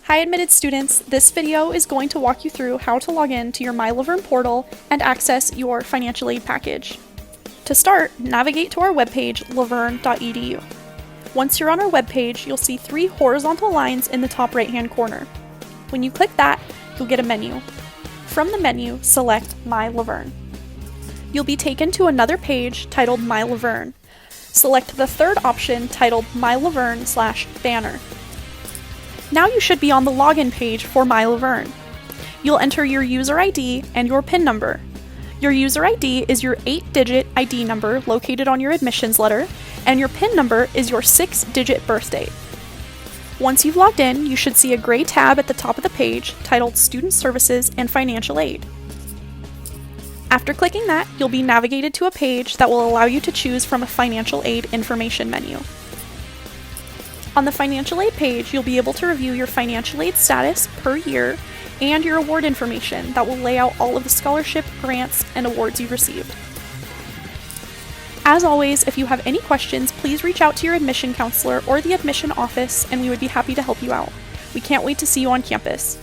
Hi admitted students, this video is going to walk you through how to log in to your MyLaVerne portal and access your financial aid package. To start, navigate to our webpage, luverne.edu. Once you're on our webpage, you'll see 3 horizontal lines in the top right-hand corner. When you click that, you'll get a menu. From the menu, select MyLaVerne. You'll be taken to another page titled MyLaVerne. Select the third option titled MyLaVerne/Banner. Now you should be on the login page for MyLaVerne. You'll enter your user ID and your PIN number. Your user ID is your 8-digit ID number located on your admissions letter, and your PIN number is your 6-digit birth date. Once you've logged in, you should see a gray tab at the top of the page titled Student Services and Financial Aid. After clicking that, you'll be navigated to a page that will allow you to choose from a financial aid information menu. On the financial aid page, you'll be able to review your financial aid status per year and your award information that will lay out all of the scholarship, grants, and awards you've received. As always, if you have any questions, please reach out to your admission counselor or the admission office and we would be happy to help you out. We can't wait to see you on campus.